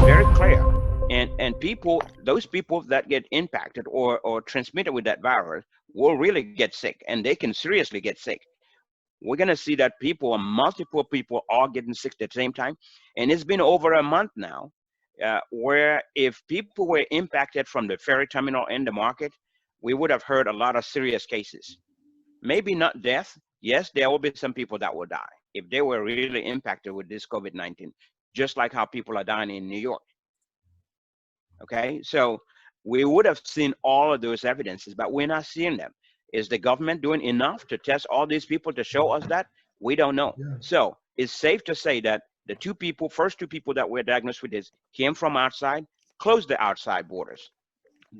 very clear. And people, those people that get impacted or transmitted with that virus will really get sick, and they can seriously get sick. We're going to see that people, multiple people, are getting sick at the same time. And it's been over a month now, where if people were impacted from the ferry terminal and the market, we would have heard a lot of serious cases. Maybe not death. Yes, there will be some people that will die if they were really impacted with this COVID-19, just like how people are dying in New York. Okay, so we would have seen all of those evidences, but we're not seeing them. Is the government doing enough to test all these people to show us that? We don't know. Yeah. So it's safe to say that the first two people that were diagnosed with this came from outside. Close the outside borders.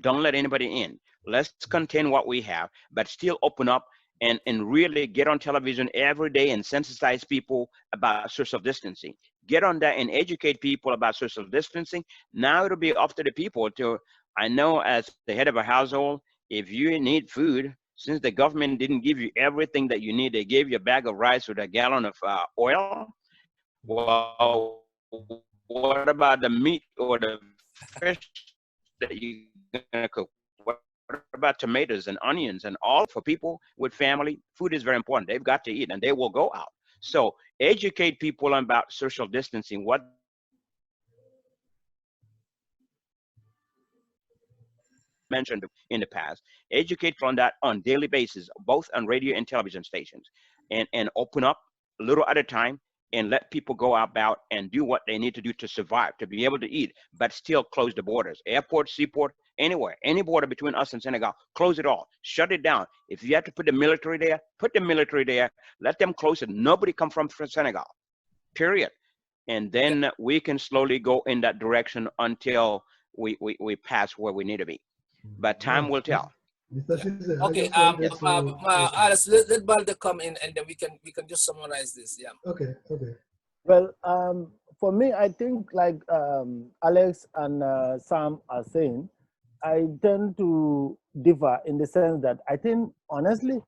Don't let anybody in. Let's contain what we have, but still open up and really get on television every day and sensitize people about social distancing. Get on that and educate people about social distancing. Now it'll be up to the people to, I know as the head of a household, if you need food, since the government didn't give you everything that you need, they gave you a bag of rice with a gallon of oil. Well, what about the meat or the fish that you're gonna cook? What about tomatoes and onions and all? For people with family, food is very important. They've got to eat and they will go out. So educate people about social distancing, what mentioned in the past. Educate on that on daily basis, both on radio and television stations, and open up a little at a time and let people go about and do what they need to do to survive, to be able to eat, but still close the borders. Airport, seaport, anywhere, any border between us and Senegal, close it all, shut it down. If you have to put the military there, put the military there, let them close it. Nobody come from Senegal, period. And then we can slowly go in that direction until we pass where we need to be. But time will tell. Mr. Ceesay, Okay, let Baldeh come in and then we can just summarize this. Yeah. Okay, okay. Well, for me, I think like Alex and Sam are saying, I tend to differ in the sense that I think, honestly,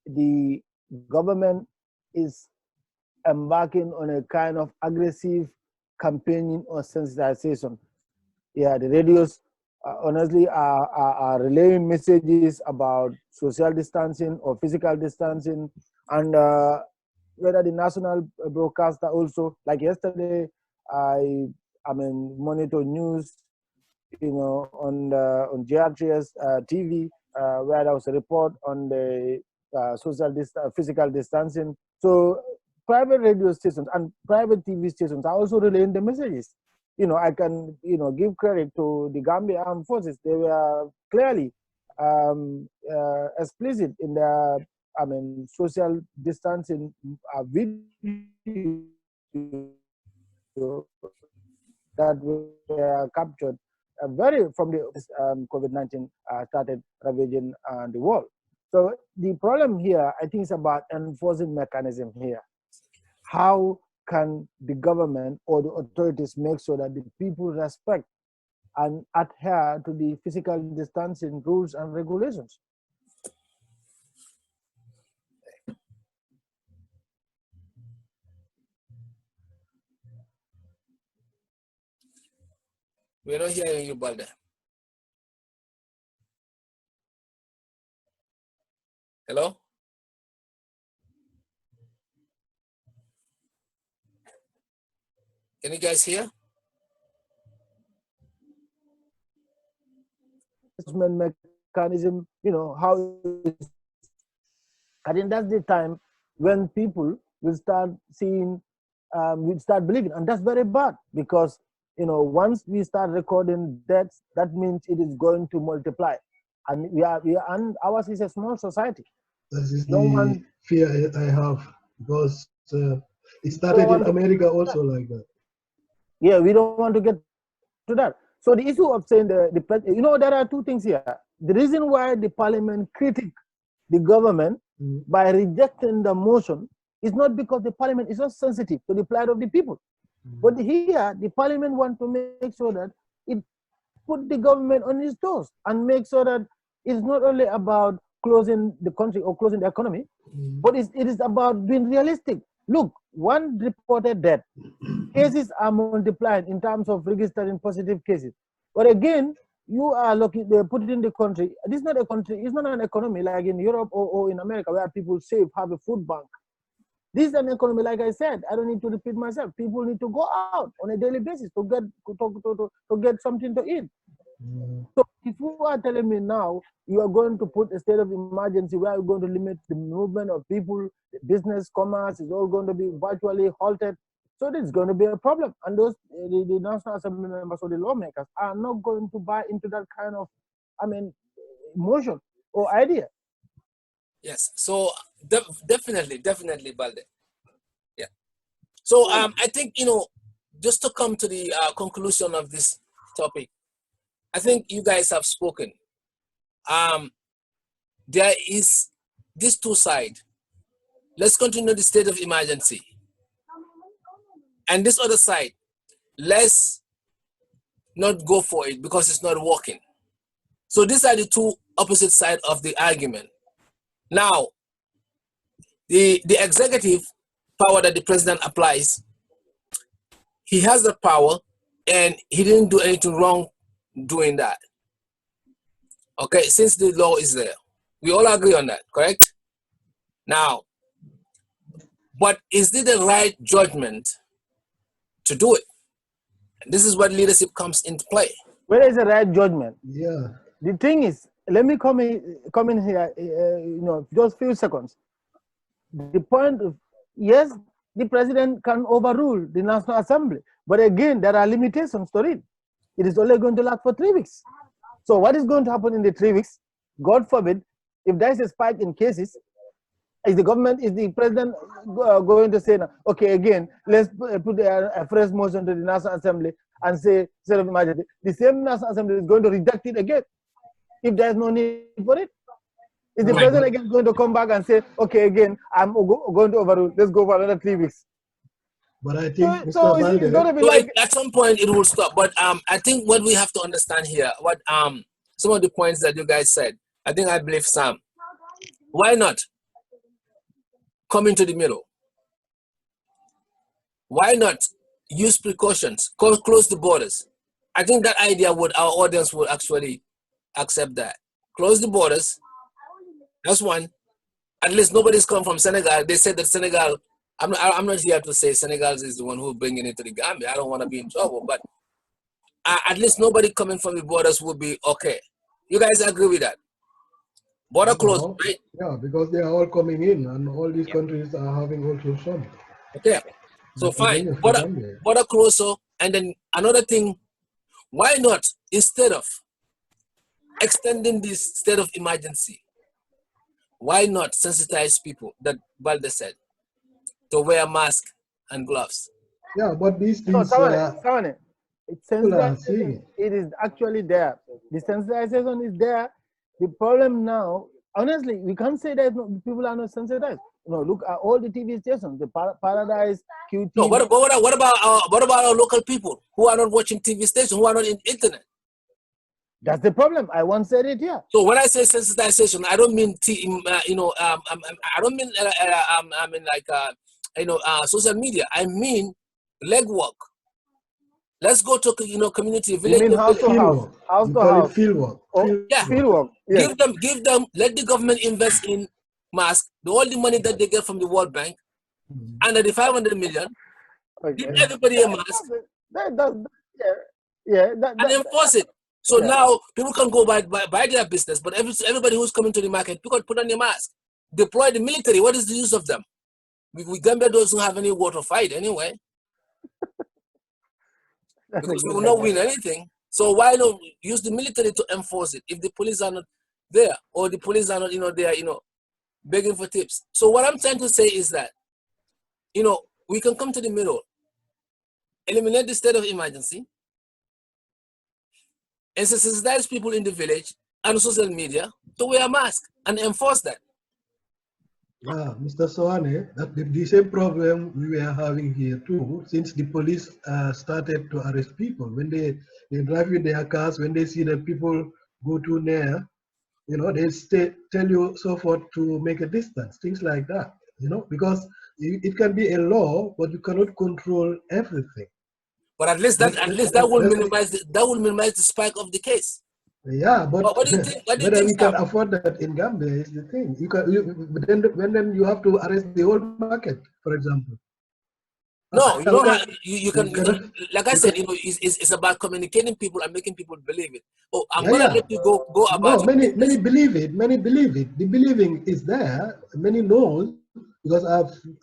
the government is embarking on a kind of aggressive campaigning or sensitization. Yeah, the radios honestly are relaying messages about social distancing or physical distancing, and whether the national broadcaster also, like yesterday, I mean, monitor news, you know, on GRTS TV, where there was a report on the physical distancing. So private radio stations and private TV stations are also relaying the messages. You know, I can, you know, give credit to the Gambia Armed Forces. They were clearly explicit in their, I mean, social distancing video that were captured very from the COVID-19 started ravaging the world. So the problem here, I think, is about enforcing mechanism here. How can the government or the authorities make sure that the people respect and adhere to the physical distancing rules and regulations? We're not hearing you, Baldeh. Hello? Can you guys hear? Mechanism, you know, how I think that's the time when people will start seeing, will start believing, and that's very bad because, you know, once we start recording deaths, that means it is going to multiply, and and ours is a small society. That is the fear I have, because it started in America also like that. Yeah, we don't want to get to that. So the issue of saying you know, there are two things here. The reason why the parliament critic the government by rejecting the motion is not because the parliament is not sensitive to the plight of the people. But here, the parliament wants to make sure that it put the government on its toes and make sure that it's not only about closing the country or closing the economy, but it is about being realistic. Look, one reported death, cases are multiplying in terms of registering positive cases. But again, you are looking, they put it in the country. This is not a country, it's not an economy like in Europe or in America where people save, have a food bank. This is an economy, like I said, I don't need to repeat myself. People need to go out on a daily basis to get something to eat. So if you are telling me now you are going to put a state of emergency where you're going to limit the movement of people, the business, commerce is all going to be virtually halted, so this is going to be a problem. And those the National Assembly members or the lawmakers are not going to buy into that kind of, emotion or idea. Yes. So definitely, Baldeh. Yeah. So I think, just to come to the conclusion of this topic, I think you guys have spoken. There is this two sides. Let's continue the state of emergency. And this other side, let's not go for it because it's not working. So these are the two opposite sides of the argument. Now, the executive power that the president applies, he has the power and he didn't do anything wrong doing that. Okay, since the law is there. We all agree on that, correct? Now, but is it the right judgment to do it? And this is where leadership comes into play. Where is the right judgment? Yeah. The thing is, let me come in here, just few seconds. The point of, yes, the president can overrule the National Assembly, but again, there are limitations to it. It is only going to last for 3 weeks. So what is going to happen in the 3 weeks? God forbid, if there is a spike in cases, is the president going to say, okay, again, let's put a fresh motion to the National Assembly and say, state of emergency. The same National Assembly is going to reject it again if there is no need for it. Is the president again going to come back and say, okay, again, I'm going to overrule, let's go for another 3 weeks? But I think, so Mr. it's going to be So like, at some point it will stop. But I think what we have to understand here, what some of the points that you guys said, I believe Sam, why not come into the middle? Why not use precautions, close the borders? I think that idea our audience would actually accept that. Close the borders, that's one. At least nobody's come from Senegal. They said that Senegal, I'm not here to say Senegal is the one who's bringing it to the Gambia. I don't want to be in trouble, but at least nobody coming from the borders would be okay. You guys agree with that? Border closed, right? Yeah, because they are all coming in and all these countries are having also some. Okay, so fine. Border closed, and then another thing, why not, instead of extending this state of emergency, why not sensitize people, that Baldeh said, to wear masks and gloves? Yeah, but these things... Sawaneh, it is actually there. The sensitization is there. The problem now, honestly, we can't say that people are not sensitized. Look at all the TV stations, the Paradise, QT. No, what about our local people who are not watching TV stations, who are not in internet? That's the problem. I once said it here. So when I say sensitization, I don't mean social media. I mean legwork. Let's go to community, village. You mean house to house, house to house, field work. Field work. Yes. Give them. Let the government invest in masks. All the money that they get from the World Bank, under the 500 million. Okay. Give everybody a mask. And enforce it. So now people can go buy their business, but everybody who's coming to the market, you can put on your mask. Deploy the military. What is the use of them? Gambia doesn't have any war to fight anyway. Because we will not win anything. So why not use the military to enforce it if the police are not there, or the police are not, there, begging for tips. So what I'm trying to say is that, we can come to the middle, eliminate the state of emergency, and sensitize people in the village and social media to wear a mask and enforce that. Yeah, Mr. Sawaneh, the same problem we were having here too, since the police started to arrest people. When they drive with their cars, when they see that people go too near, they tell you so forth to make a distance, things like that. you know, because it can be a law, but you cannot control everything. But at least that will minimize the spike of the case. Yeah, but what do you think? What do you whether think, we can Sam? afford that in Gambia is the thing. Then you have to arrest the whole market, for example. No, you don't have, you can, cannot, like I said, you know, it's about communicating people and making people believe it. Oh, I'm yeah, gonna yeah. let you go about No, many believe it. Many believe it. The believing is there. Many know, because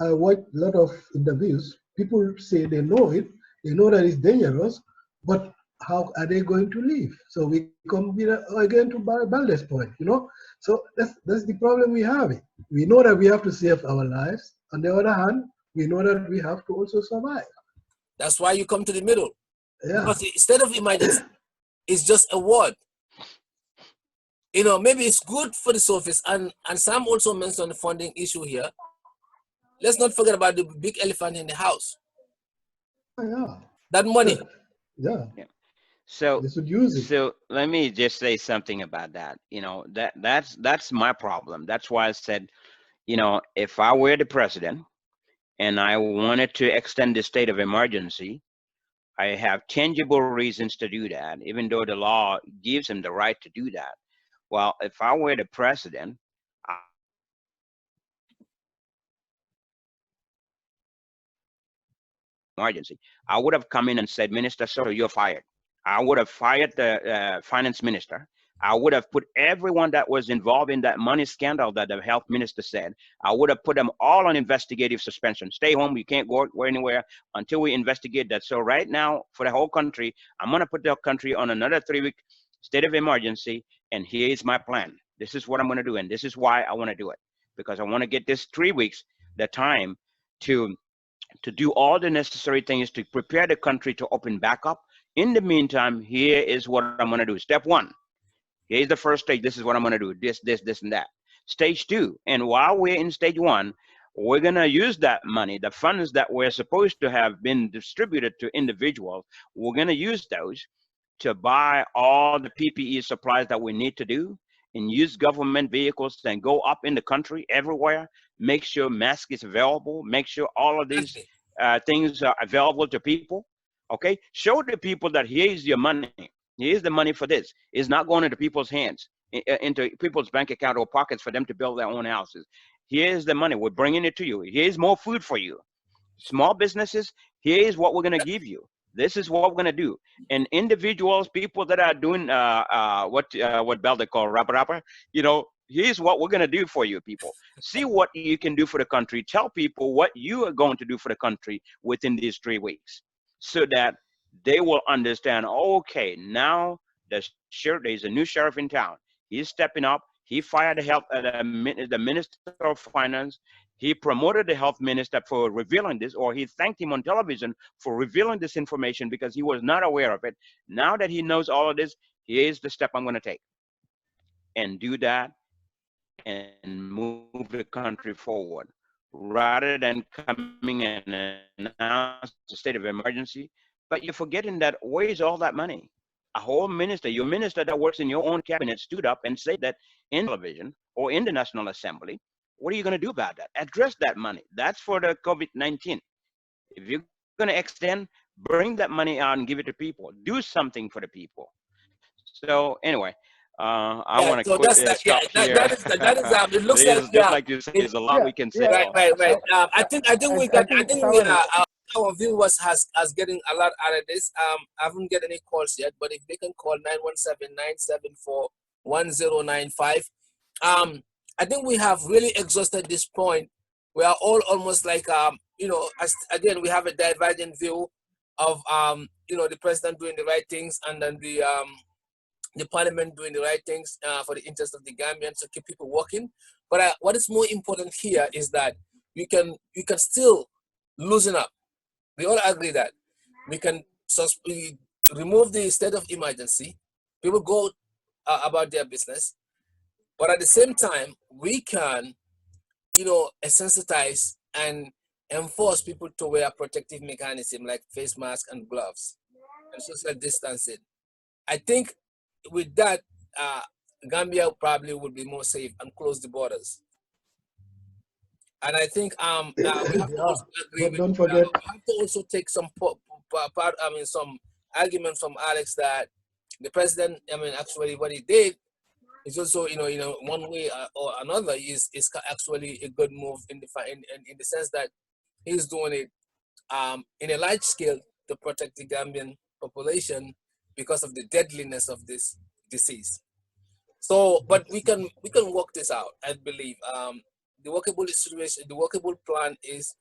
I watched a lot of interviews. People say they know it. They know that it's dangerous, but how are they going to live? So we come again to Baldeh's point, you know. So that's the problem we have. It. We know that we have to save our lives. On the other hand, we know that we have to also survive. That's why you come to the middle. Yeah. Because instead of emergency, it's just a word. You know, maybe it's good for the surface. And Sam also mentioned the funding issue here. Let's not forget about the big elephant in the house. Yeah. That money. Yeah. So they should use it. So let me just say something about that. You know, that's my problem. That's why I said, you know, if I were the president and I wanted to extend the state of emergency, I have tangible reasons to do that, even though the law gives him the right to do that. Well, if I were the president, emergency, I would have come in and said, Minister Soto, you're fired. I would have fired the finance minister. I would have put everyone that was involved in that money scandal that the health minister said. I would have put them all on investigative suspension. Stay home. You can't go anywhere until we investigate that. So right now, for the whole country, I'm going to put the country on another 3-week state of emergency. And here's my plan. This is what I'm going to do. And this is why I want to do it. Because I want to get this 3 weeks, the time to do all the necessary things to prepare the country to open back up. In the meantime, here is what I'm going to do. Step 1. Here's the first stage. This is what I'm going to do. This, and that. Stage 2. And while we're in stage 1, we're going to use that money, the funds that were supposed to have been distributed to individuals. We're going to use those to buy all the PPE supplies that we need to do and use government vehicles and go up in the country everywhere, make sure mask is available, make sure all of these things are available to people. Okay, show the people that here's your money. Here's the money for this. It's not going into people's hands, into people's bank account or pockets for them to build their own houses. Here's the money. We're bringing it to you. Here's more food for you. Small businesses, here's what we're going to give you. This is what we're going to do. And individuals, people that are doing what Baldeh called rapper, you know, here's what we're going to do for you people. See what you can do for the country. Tell people what you are going to do for the country within these 3 weeks so that they will understand, okay, now there's a new sheriff in town. He's stepping up. He fired the minister of finance. He promoted the health minister for revealing this, or he thanked him on television for revealing this information because he was not aware of it. Now that he knows all of this, here's the step I'm going to take. And do that and move the country forward. Rather than coming and announce the state of emergency, but you're forgetting that where is all that money? A whole minister, your minister that works in your own cabinet stood up and said that in television or in the National Assembly. What are you going to do about that? Address that money. That's for the COVID-19. If you're going to extend, bring that money out and give it to people. Do something for the people. So anyway, I want to stop here. It looks like just like you said, there's a lot we can say. Right. I think our viewers has getting a lot out of this. I haven't get any calls yet, but if they can call 917-974-1095. I think we have really exhausted this point. We are all almost like you know, again we have a divergent view of you know, the president doing the right things and then the parliament doing the right things for the interest of the Gambians to keep people working. But what is more important here is that we can still loosen up. We all agree that we can remove the state of emergency. People go about their business, but at the same time, we can, you know, sensitize and enforce people to wear protective mechanism like face mask and gloves and social distancing. I think with that, Gambia probably would be more safe and close the borders. And I think we have to also agree But with. don't forget. We have to also take some some argument from Alex that the president, actually what he did is also, one way or another is actually a good move in the sense that he's doing it in a large scale to protect the Gambian population because of the deadliness of this disease. So, but we can work this out. I believe the workable situation, the workable plan is,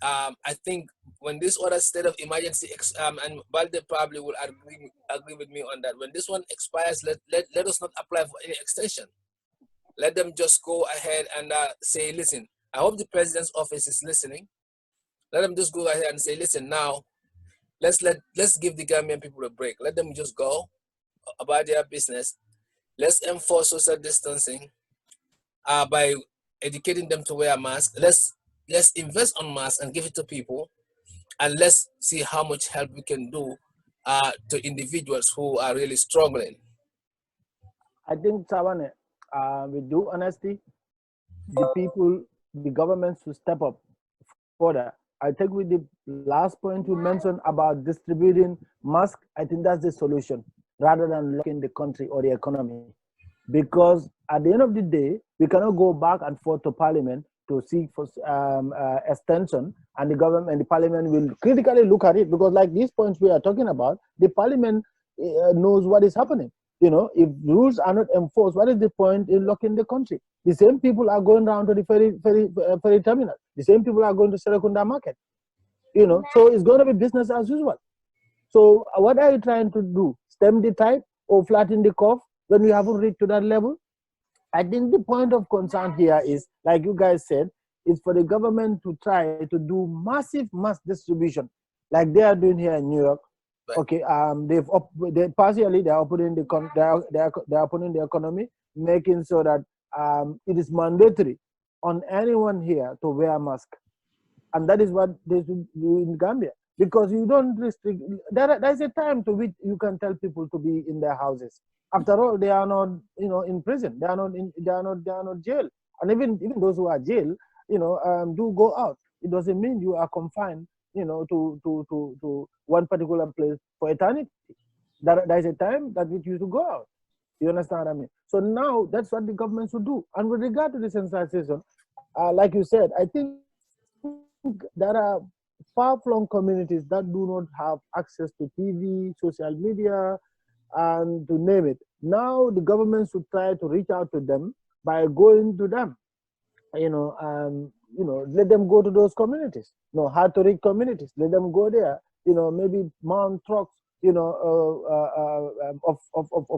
I think, when this other state of emergency and Baldeh probably will agree with me on that. When this one expires, let us not apply for any extension. Let them just go ahead and say, listen. I hope the president's office is listening. Let them just go ahead and say, listen, now let's give the Gambian people a break. Let them just go about their business. Let's enforce social distancing by educating them to wear a mask. Let's invest on masks and give it to people, and let's see how much help we can do to individuals who are really struggling. I think, Sawaneh, with due honesty, the people, the government should step up further. I think with the last point you mentioned about distributing masks, I think that's the solution rather than locking the country or the economy. Because at the end of the day, we cannot go back and forth to Parliament to seek for extension, and the government and the Parliament will critically look at it, because like these points we are talking about, the Parliament knows what is happening. If rules are not enforced, what is the point in locking the country? The same people are going down to the ferry terminal. The same people are going to Serekunda market. So it's going to be business as usual. So what are you trying to do? Stem the tide or flatten the curve when we haven't reached to that level? I think the point of concern here is, like you guys said, is for the government to try to do massive mass distribution, like they are doing here in New York. Okay, they partially they are opening they are opening the economy, making so that it is mandatory on anyone here to wear a mask, and that is what they should do in Gambia, because you don't restrict. There is a time to which you can tell people to be in their houses. After all, they are not, in prison. They are not jail, and even those who are jail, do go out. It doesn't mean you are confined, to one particular place for eternity. There is a time that which you to go out. You understand what I mean? So now that's what the government should do. And with regard to the sensitization, like you said, I think there are far-flung communities that do not have access to TV, social media, and to name it. Now the government should try to reach out to them by going to them. Let them go to those communities. Hard to reach communities. Let them go there. Maybe mount trucks. Of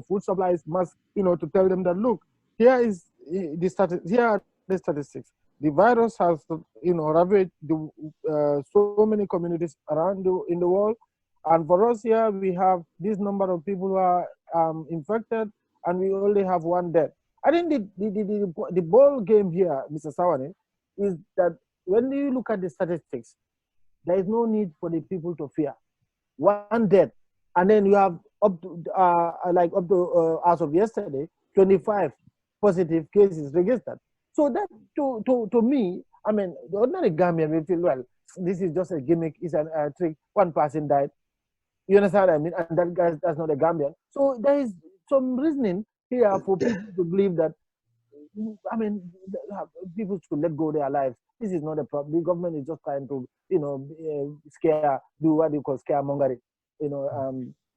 food supplies must. To tell them that, look, here is here are the statistics. The virus has ravaged so many communities around in the world, and for us here we have this number of people who are infected, and we only have one death. I think the ball game here, Mr. Sawaneh, is that when you look at the statistics, there is no need for the people to fear. One death, and then you have up to as of yesterday, 25 positive cases registered. So that to me, I mean, the ordinary Gambian will feel, well, this is just a gimmick, it's a trick. One person died. You understand what I mean? And that guy, that's not a Gambian. So there is some reasoning here for people to believe that, I mean, people should let go their lives. This is not a problem. The government is just trying to, do what you call scaremongering.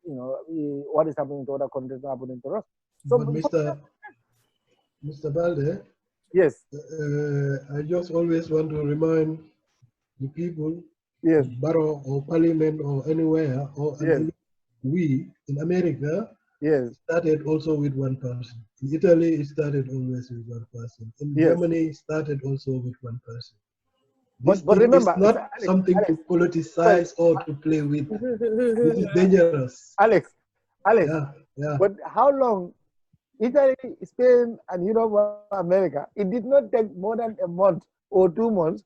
What is happening to other countries is happening to us. So, but Mr. Baldeh, yes, I just always want to remind the people, yes, borough or parliament or anywhere, or yes, we in America, yes, started also with one person. In Italy, it started always with one person. In yes. Germany, it started also with one person. But remember, it's not Alex, something to politicize or to play with. This is dangerous. Alex. Yeah. But how long? Italy, Spain, and Europe, America, it did not take more than a month or 2 months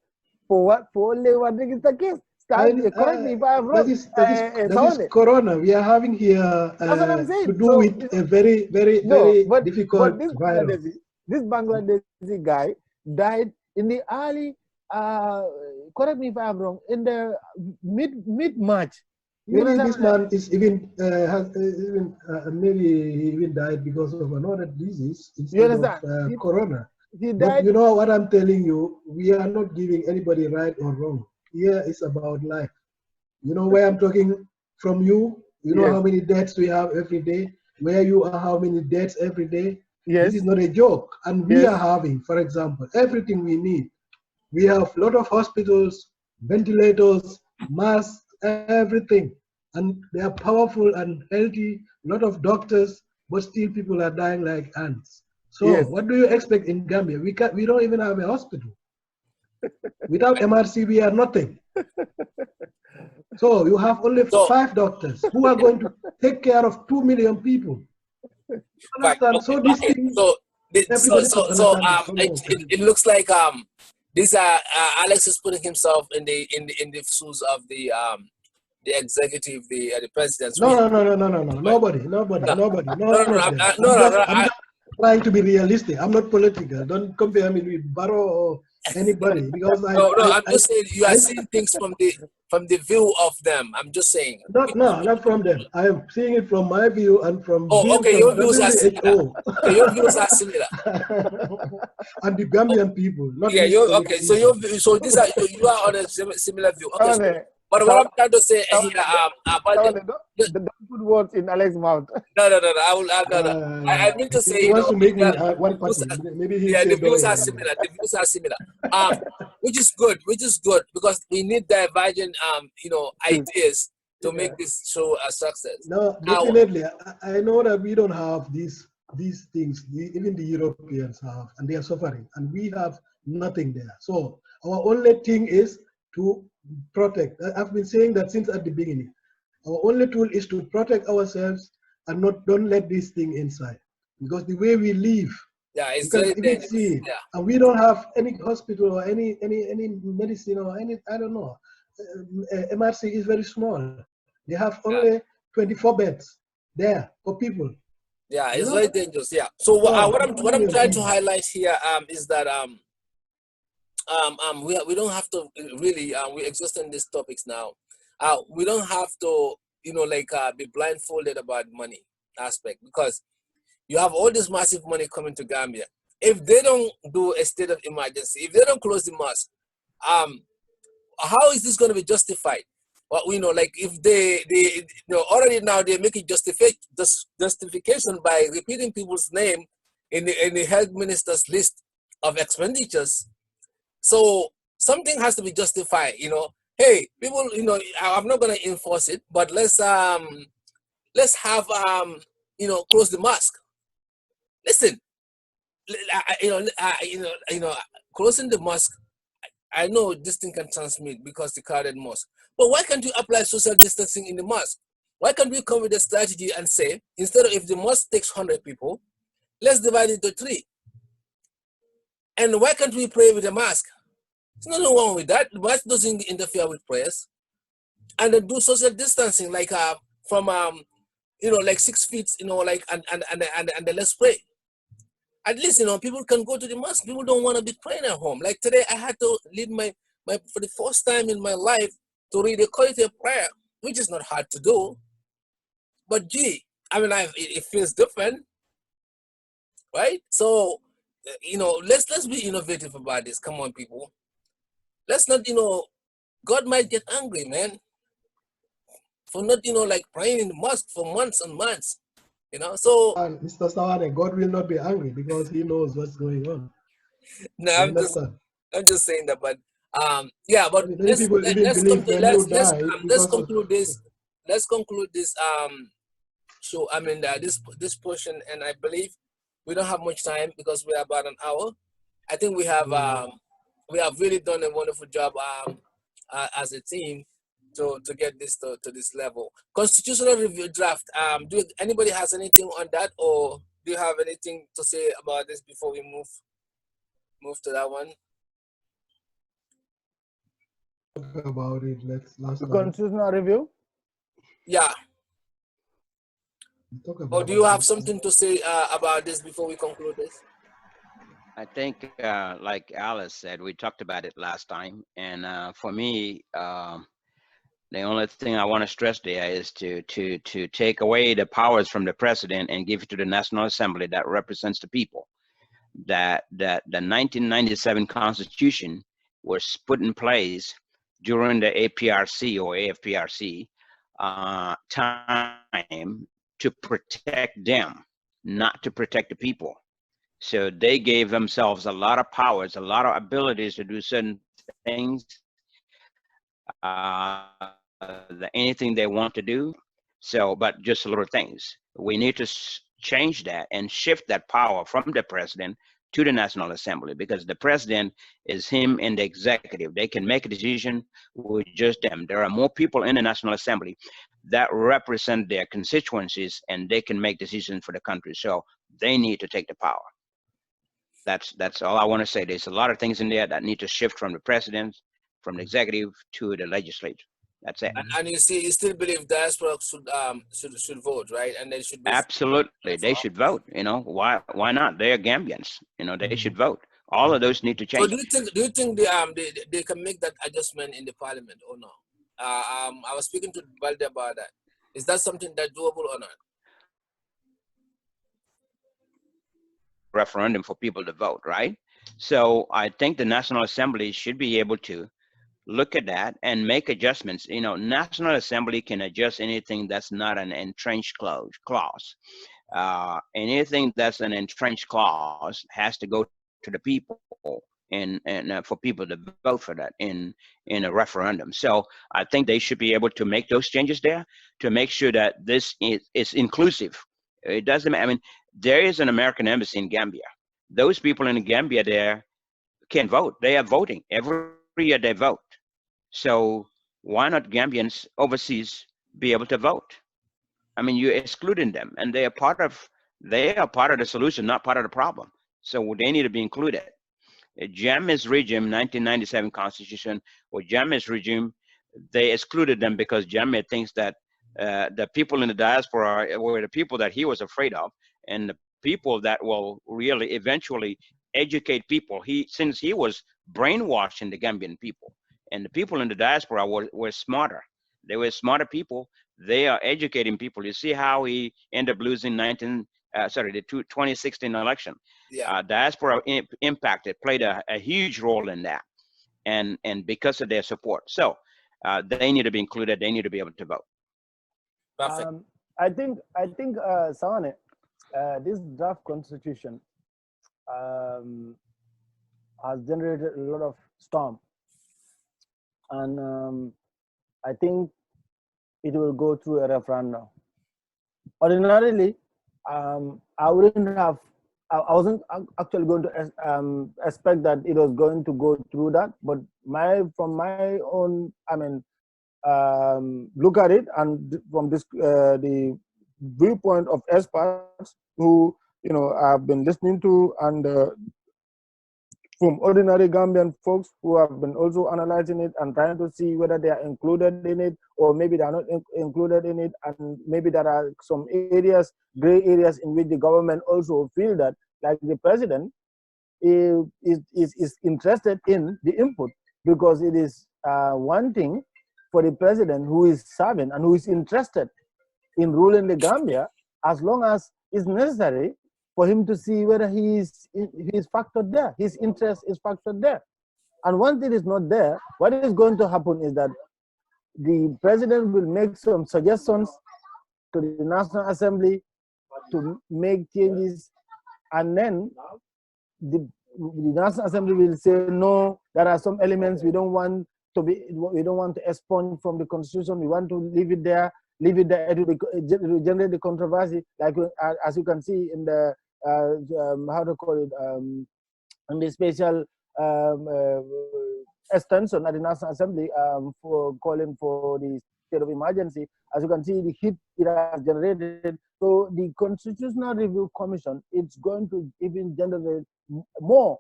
for only one thing is the case. Correct me if I'm wrong. That is Corona. We are having here that's what I'm saying. to do with a very, very, very difficult virus. This Bangladeshi guy died in the early, correct me if I'm wrong, in the mid-March. Maybe this man is even maybe he even died because of another disease instead of corona. But you know what I'm telling you, we are not giving anybody right or wrong. Here it's about life. You know where I'm talking from you. You know how many deaths we have every day. Where you are, how many deaths every day. Yes. This is not a joke. And we are having, for example, everything we need. We have a lot of hospitals, ventilators, masks, everything. And they are powerful and healthy, a lot of doctors, but still people are dying like ants. So what do you expect in Gambia? We don't even have a hospital. Without MRC, we are nothing. So you have only 5 doctors who are going to take care of 2 million people. Understand? So this thing, it looks like this Alex is putting himself in the shoes of the executive, the president. No. Nobody. I'm just trying to be realistic. I'm not political. Don't compare me with Barrow or anybody because I'm just saying you are seeing things from the view of them. I'm just saying. Not from them. I am seeing it from my view and from your views are similar. Okay, your views are similar. And the Gambian people, not so these are you are on a similar view. Okay. But what I'm trying to say here, don't put words in Alex's mouth. No. I mean to say, he wants to make me one person. Maybe the views are similar. The views are similar. Which is good because we need divergent, ideas to make this show a success. No, definitely. I know that we don't have these things. Even the Europeans have, and they are suffering, and we have nothing there. So our only thing is to protect. I've been saying that since at the beginning. Our only tool is to protect ourselves and don't let this thing inside. Because the way we live, it's you very can even see it. And we don't have any hospital or any medicine or any, I don't know. MRC is very small. They have only 24 beds there for people. Yeah, it's very dangerous. Yeah. So what I'm trying to highlight here is that we don't have to really we exhaust in these topics now. We don't have to be blindfolded about money aspect because you have all this massive money coming to Gambia. If they don't do a state of emergency, if they don't close the mosque, how is this going to be justified? Well, if they already now they're making justification by repeating people's name in the health minister's list of expenditures. So something has to be justified, Hey, people, I'm not gonna enforce it, but let's have close the mosque. Listen, closing the mosque. I know this thing can transmit because the crowded mosque. But why can't you apply social distancing in the mosque? Why can't we come with a strategy and say instead of if the mosque takes 100 people, let's divide it into 3. And why can't we pray with a mask? There's nothing wrong with that. The mask doesn't interfere with prayers. And then do social distancing, like from 6 feet, and then let's pray. At least people can go to the mosque. People don't want to be praying at home. Like today, I had to lead my for the first time in my life to read a quality of prayer, which is not hard to do. But gee, it feels different, right? So let's be innovative about this. Come on, people. Let's not, God might get angry, man, for not, praying in the mosque for months and months, So, Mr. Sawaneh, God will not be angry because He knows what's going on. No, I'm just saying that, but but let's conclude this. Let's conclude this show. This portion, and I believe we don't have much time because we're about an hour. I think we have really done a wonderful job as a team to get this to this level. Constitutional review draft. Do anybody has anything on that, or do you have anything to say about this before we move to that one? Talk about it. Constitutional review. Yeah. Or do you have something to say about this before we conclude this? I think, like Alice said, we talked about it last time, and for me, the only thing I want to stress there is to take away the powers from the president and give it to the National Assembly that represents the people. That the 1997 Constitution was put in place during the APRC or AFPRC time to protect them, not to protect the people. So they gave themselves a lot of powers, a lot of abilities to do certain things, anything they want to do. So, but just little things. We need to change that and shift that power from the president to the National Assembly, because the president is him and the executive. They can make a decision with just them. There are more people in the National Assembly that represent their constituencies, and they can make decisions for the country. So they need to take the power. That's all I want to say. There's a lot of things in there that need to shift from the president, from the executive to the legislature. That's it. And you see, you still believe diaspora should vote, right? And they should be Absolutely, they should vote. You know, why not? They're Gambians. You know, they should vote. All of those need to So change. do you think they can make that adjustment in the parliament or no? I was speaking to Baldeh about that. Is that something that doable or not? Referendum for people to vote, right? So I think the National Assembly should be able to look at that and make adjustments. You know, National Assembly can adjust anything that's not an entrenched clause. Anything that's an entrenched clause has to go to the people and for people to vote for that in a referendum. So I think they should be able to make those changes there to make sure that this is inclusive. It doesn't. I mean, there is an American embassy in Gambia. Those people in Gambia there can vote. They are voting every year. They vote. So why not Gambians overseas be able to vote? I mean, you're excluding them, and they are part of the solution, not part of the problem. So they need to be included. Jammeh's regime, 1997 Constitution, or Jammeh's regime, they excluded them because Jammeh thinks that the people in the diaspora were the people that he was afraid of, and the people that will really eventually educate people. Since he was brainwashing the Gambian people, and the people in the diaspora were smarter. They were smarter people. They are educating people. You see how he ended up losing 2016 election. Yeah. Diaspora impacted played a huge role in that, and because of their support. So they need to be included. They need to be able to vote. Perfect. I think Sawaneh, this draft constitution has generated a lot of storm, and I think it will go through a referendum. Ordinarily, I wouldn't have. I wasn't actually going to expect that it was going to go through that, but from my own, I mean, look at it, and from this the viewpoint of experts who I've been listening to, and from ordinary Gambian folks who have been also analyzing it and trying to see whether they are included in it or maybe they are not included in it, and maybe there are some areas, gray areas, in which the government also feel that, like the president is interested in the input, because it is one thing for the president who is serving and who is interested in ruling the Gambia, as long as it's necessary for him to see whether he is factored there, his interest is factored there. And once it is not there, what is going to happen is that the president will make some suggestions to the National Assembly to make changes, and then the National Assembly will say, no, there are some elements we don't want to expunge from the Constitution. We want to leave it there. It will generate the controversy, like as you can see in the how to call it, in the special extension at the National Assembly for calling for the state of emergency. As you can see, the heat it has generated. So the Constitutional Review Commission, it's going to even generate more,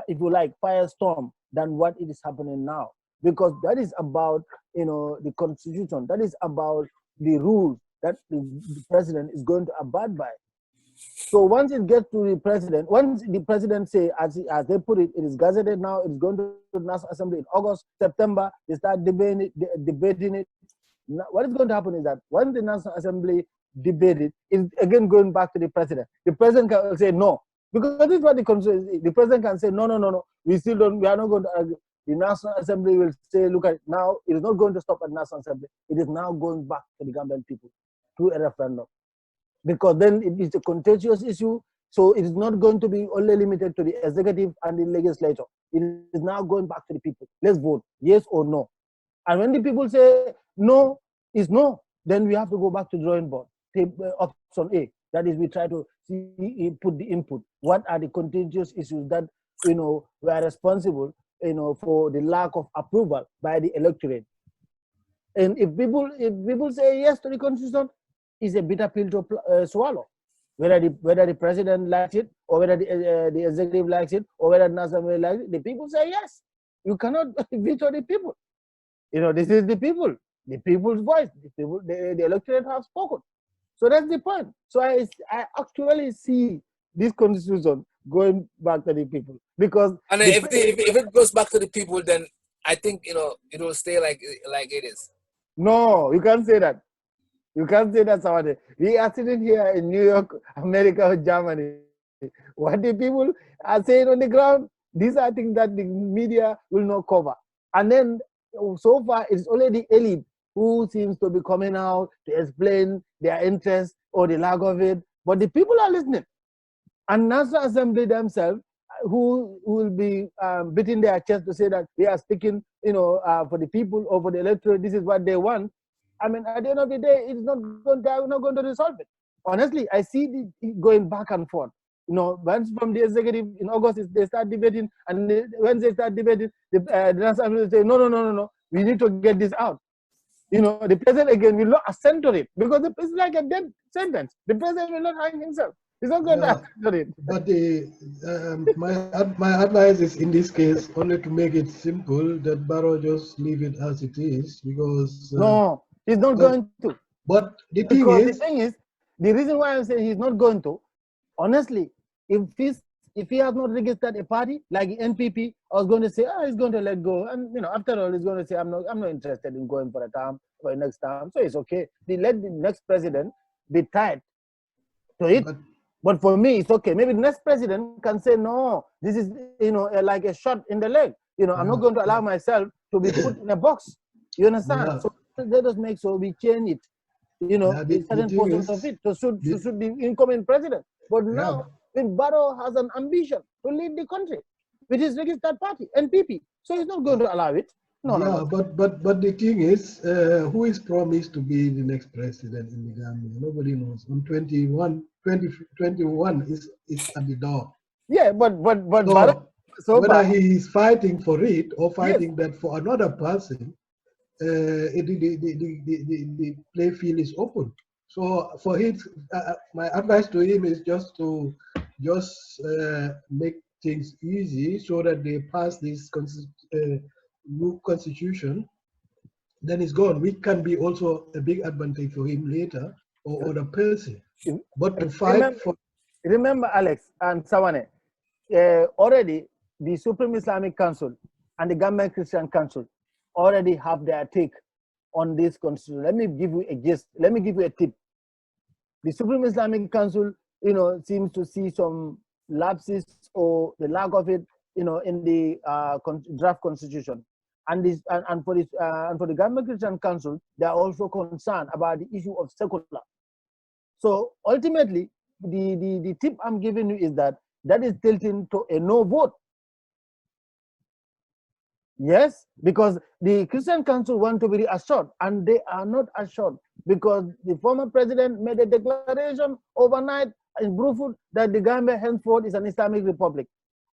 if you like, firestorm than what it is happening now, because that is about the Constitution. That is about the rules that the president is going to abide by. So once it gets to the president, once the president say, as they put it, it is gazetted now, it's going to the National Assembly in August, September, they start debating it. Now, what is going to happen is that once the National Assembly debated, it's again going back to the president. The president can say no, because this is what the president can say, no, we are not going to argue. The National Assembly will say, look at it now, it is not going to stop at National Assembly. It is now going back to the Gambian people through a referendum. Because then it is a contentious issue, so it is not going to be only limited to the executive and the legislature. It is now going back to the people. Let's vote, yes or no. And when the people say no is no, then we have to go back to drawing board. Take option A. That is, we try to see, put the input. What are the contentious issues that were responsible for the lack of approval by the electorate? And if people say yes to the constitution, it's a bitter pill to swallow. Whether the president likes it, or whether the executive likes it, or whether the National Assembly likes it, the people say yes. You cannot veto the people. This is the people's voice. The electorate have spoken. So that's the point. So I actually see this constitution going back to the people, because if it goes back to the people, then I think it will stay like it is. No, you can't say that. You can't say that, Sawaneh. We are sitting here in New York, America, or Germany. What the people are saying on the ground, these are things that the media will not cover. And then, so far, it's only the elite who seems to be coming out to explain their interest or the lack of it. But the people are listening. And National Assembly themselves, who will be beating their chest to say that they are speaking, for the people or for the electorate, this is what they want. I mean, at the end of the day, it's not going to resolve it. Honestly, I see it going back and forth. Once from the executive in August, they start debating, and when they start debating, the National Assembly will say, no, we need to get this out. The president again will not assent to it, because it's like a death sentence. The president will not hang himself. He's not going to assent to it. But my advice is, in this case, only to make it simple, that Barrow just leave it as it is, because no, he's not going to. But the thing is, the reason why I'm saying he's not going to, honestly, if he has not registered a party like the NPP, I was going to say, he's going to let go, and after all, he's going to say, I'm not interested in going for a term, for the next term, so it's okay. Let the next president be tied to it. But for me, it's okay. Maybe the next president can say, no, this is like a shot in the leg. I'm not going to allow myself to be put in a box. You understand? Yeah. So let us make sure we change it. Certain portions of it to suit the incoming president. But now, if Barrow has an ambition to lead the country with his registered party, NPP, so he's not going to allow it. No. But the thing is, who is promised to be the next president in the Gambia? Nobody knows. On 2021 is at the door. Yeah, but so whether he is fighting for it or fighting that for another person, the play field is open. So for him, my advice to him is just to make things easy, so that they pass this new constitution. Then it's gone, which can be also a big advantage for him later, or other person. But to fight remember, Alex and Sawaneh, already the Supreme Islamic Council and the Gambian Christian Council already have their take on this constitution. Let me give you a gist. Let me give you a tip. The Supreme Islamic Council, seems to see some lapses or the lack of it, in the draft constitution. And for the Gambian Christian Council, they are also concerned about the issue of secular. So ultimately, the tip I'm giving you is that is tilting to a no vote. Yes, because the Christian Council want to be assured, and they are not assured, because the former president made a declaration overnight in Brufut that the Gambia henceforth is an Islamic republic.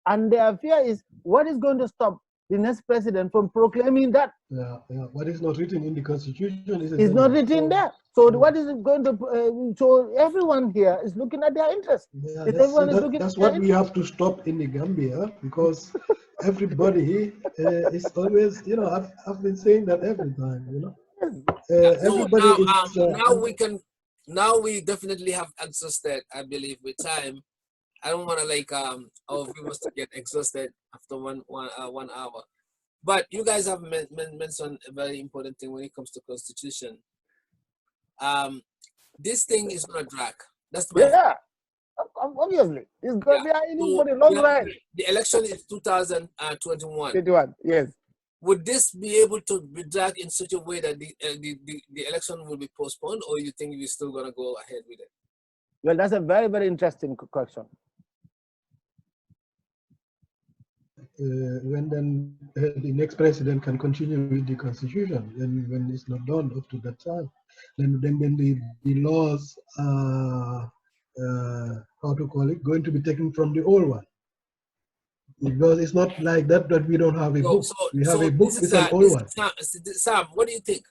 And their fear is, what is going to stop the next president from proclaiming that? Yeah. What is not written in the constitution is not written there. So what is it going to? So everyone here is looking at their interest. Yeah, that's what we have to stop in the Gambia, because everybody is always, I've been saying that every time, everybody now we can now we definitely have exhausted, I believe, with time. I don't want to like our viewers to get exhausted after one hour. But you guys have mentioned a very important thing when it comes to constitution. This thing is gonna drag. That's my Yeah, obviously. It's yeah. we are in it So for a long ride. the election is 2021. 21, yes. Would this be able to be dragged in such a way that the election will be postponed, or you think we're still gonna go ahead with it? Well, that's a very, very interesting question. When then the next president can continue with the constitution, and when it's not done up to that time, then the laws are how to call it, going to be taken from the old one, because it's not like that we don't have a book. We have a book. It's an old one. Sam, what do you think?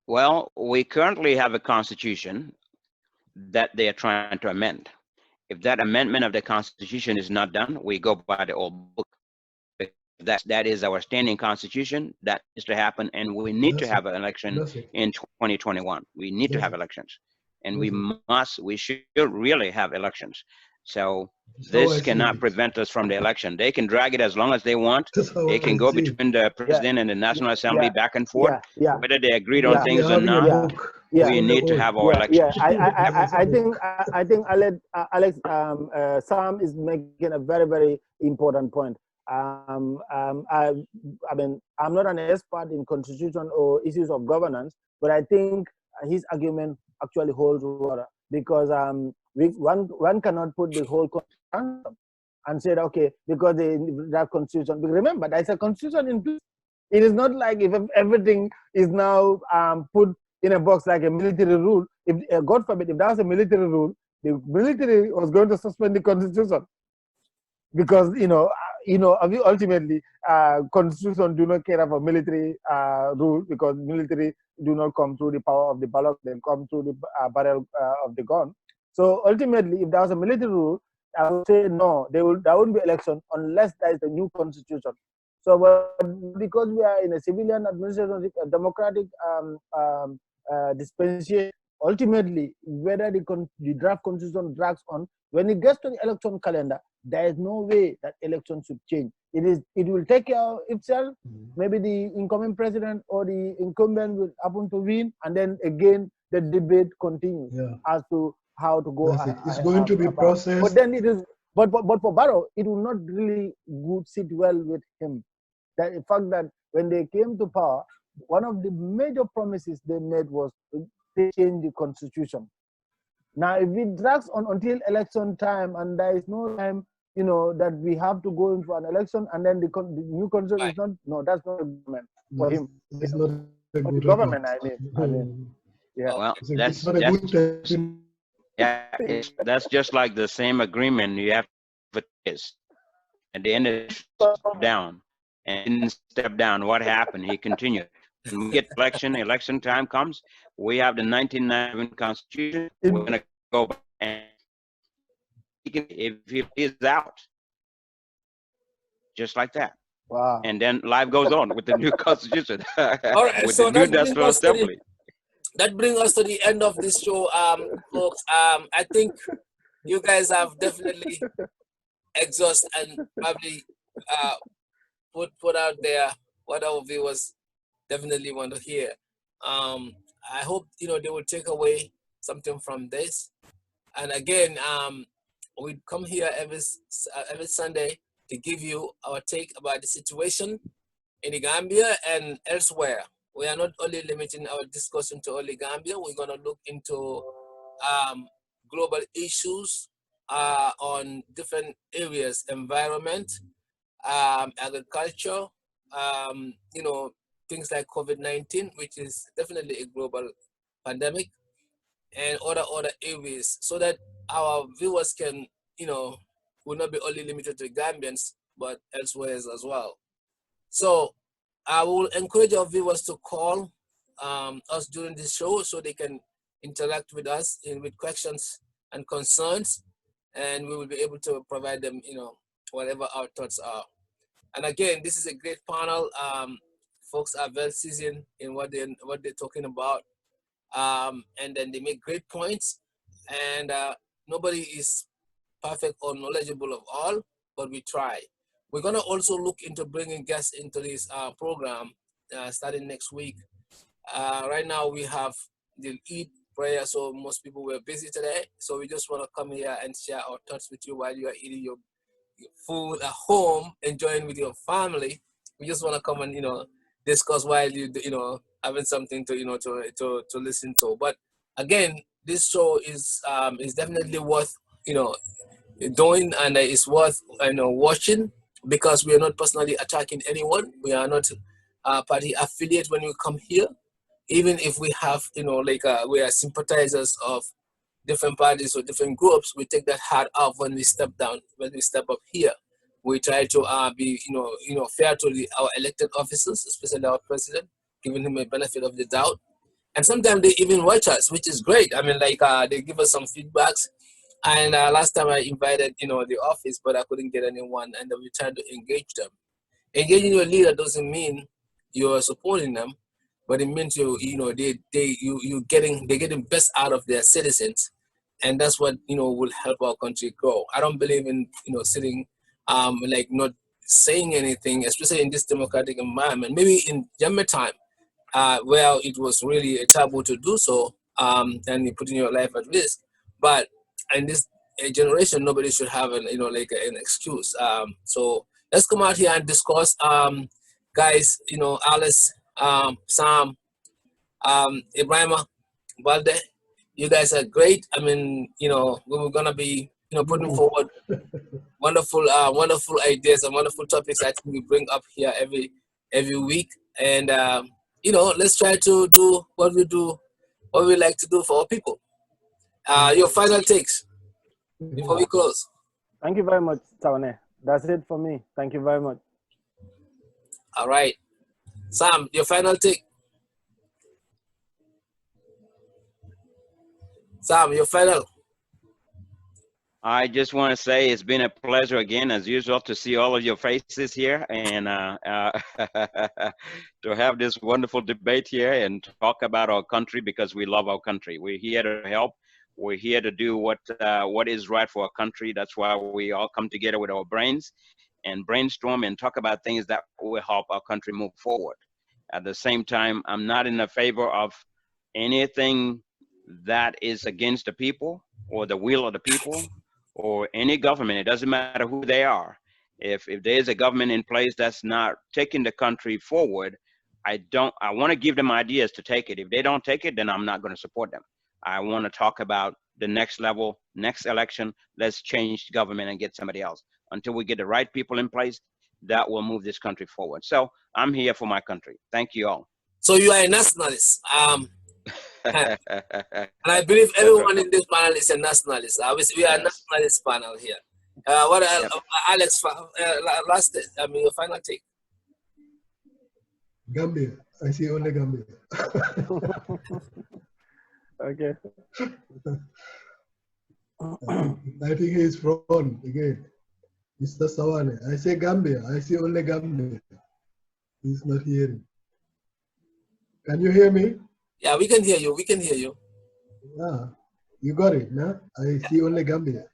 Well, we currently have a constitution that they are trying to amend. If that amendment of the constitution is not done, we go by the old book. That is our standing constitution. That needs to happen, and we need to have an election in 2021. We need to have elections, and we should really have elections. So this cannot prevent us from the election. They can drag it as long as they want. They can go between the president and the National Assembly back and forth. Whether they agreed on things or not, we need to have our elections. I think Alex Sam is making a very, very important point. I mean, I'm not an expert in constitution or issues of governance, but I think his argument actually holds water, because one cannot put the whole constitution and say, okay, because that constitution. But remember, there's a constitution in place. It is not like if everything is now put in a box like a military rule. If God forbid, if that was a military rule, the military was going to suspend the constitution, because ultimately constitution do not care for military rule, because military do not come through the power of the ballot, they come through the barrel of the gun. So ultimately, if there was a military rule, I would say no, there wouldn't be election unless there is a new constitution. So, but because we are in a civilian administration, a democratic dispensation, ultimately, whether the draft constitution drags on, when it gets to the election calendar, there is no way that election should change. It will take care of itself. Maybe the incoming president or the incumbent will happen to win, and then again the debate continues as to how to go. It's going to be processed. But then it is. But for Barrow, it will not really sit well with him. That the fact that when they came to power, one of the major promises they made was to change the constitution. Now, if it drags on until election time, and there is no time, that we have to go into an election, and then the new constitution is not. No, that's not a government for him. It's not a good government. I mean, yeah. Well, it's not a good thing. Yeah, that's just like the same agreement you have with this. At the end of it, step down, and didn't step down. What happened? He continued. When we get election time comes, we have the 1997 Constitution. We're going to go back, and if he is out, just like that. Wow. And then life goes on with the new Constitution. All right, with so the new National Assembly. That brings us to the end of this show, folks. I think you guys have definitely exhausted and probably put out there what our viewers definitely want to hear. I hope they will take away something from this. And again, we come here every Sunday to give you our take about the situation in the Gambia and elsewhere. We are not only limiting our discussion to only Gambia. We're going to look into global issues on different areas: environment, agriculture, things like COVID-19, which is definitely a global pandemic, and other areas, so that our viewers can, will not be only limited to Gambians, but elsewhere as well. So I will encourage our viewers to call us during this show so they can interact with us with questions and concerns, and we will be able to provide them, whatever our thoughts are. And again, this is a great panel. Folks are very seasoned in what they're talking about. and then they make great points. And nobody is perfect or knowledgeable of all, but we try. We're gonna also look into bringing guests into this program starting next week. Right now we have the Eid prayer, so most people were busy today. So we just want to come here and share our thoughts with you while you are eating your food at home, enjoying with your family. We just want to come and discuss while you having something to to listen to. But again, this show is definitely worth doing, and it's worth watching, because we are not personally attacking anyone. We are not party affiliate when we come here, even if we have we are sympathizers of different parties or different groups. We take that hat off when we step down, when we step up here. We try to be fair to our elected officers, especially our president, giving him a benefit of the doubt. And sometimes they even watch us, which is great. I mean, they give us some feedbacks. And last time I invited the office, but I couldn't get anyone, and then we tried to engage them. Engaging your leader doesn't mean you're supporting them, but it means they're getting best out of their citizens, and that's what will help our country grow. I don't believe in sitting not saying anything, especially in this democratic environment. Maybe in Gambia time, where it was really a taboo to do so, and you're putting your life at risk. But in this generation, nobody should have an excuse. So let's come out here and discuss, guys. Alice, Sam, Ebrima, Baldeh, you guys are great. I mean, we're gonna be putting forward wonderful ideas and wonderful topics I think we bring up here every week. And let's try to do what we like to do for our people. Your final takes before we close. Thank you very much, Sawaneh. That's it for me. Thank you very much. All right. Sam, your final take. Sam, your final. I just want to say it's been a pleasure again, as usual, to see all of your faces here and to have this wonderful debate here and talk about our country, because we love our country. We're here to help. We're here to do what is right for our country. That's why we all come together with our brains and brainstorm and talk about things that will help our country move forward. At the same time, I'm not in the favor of anything that is against the people or the will of the people or any government. It doesn't matter who they are. If there's a government in place that's not taking the country forward, I want to give them ideas to take it. If they don't take it, then I'm not going to support them. I want to talk about the next level, next election. Let's change government and get somebody else. Until we get the right people in place, that will move this country forward. So I'm here for my country. Thank you all. So you are a nationalist. And I believe everyone in this panel is a nationalist. We are a nationalist panel here. Alex, your final take. Gambia. I see only Gambia. Okay. I think he's wrong again. Mr. Sawaneh. I say Gambia. I see only Gambia. He's not hearing. Can you hear me? Yeah, we can hear you. We can hear you. Yeah, you got it, no? I see only Gambia.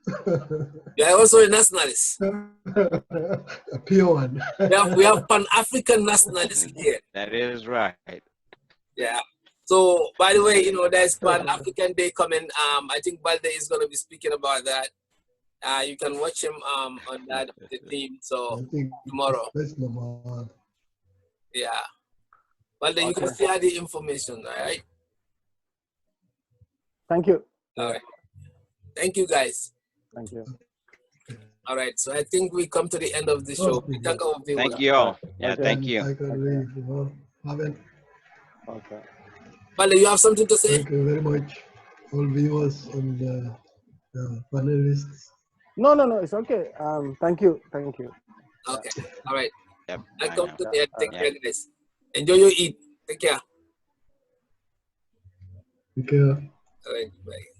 You are also a nationalist. A pure one. We have Pan-African nationalists here. That is right. Yeah. So, by the way, there's Pan-African Day coming. I think Baldeh is going to be speaking about that. You can watch him on that the theme. So tomorrow. Yeah. Baldeh, you can share the information, all right? Thank you. All right. Thank you, guys. Thank you. All right. So I think we come to the end of the show. Thank you all. Yeah, thank you. I can leave. Okay. Baldeh, you have something to say? Thank you very much, all viewers and the panelists. No, it's okay. Thank you. Okay. All right. Yep. I come to the end. Take care, guys. Enjoy your Eid. Take care. Take care. All right. Bye.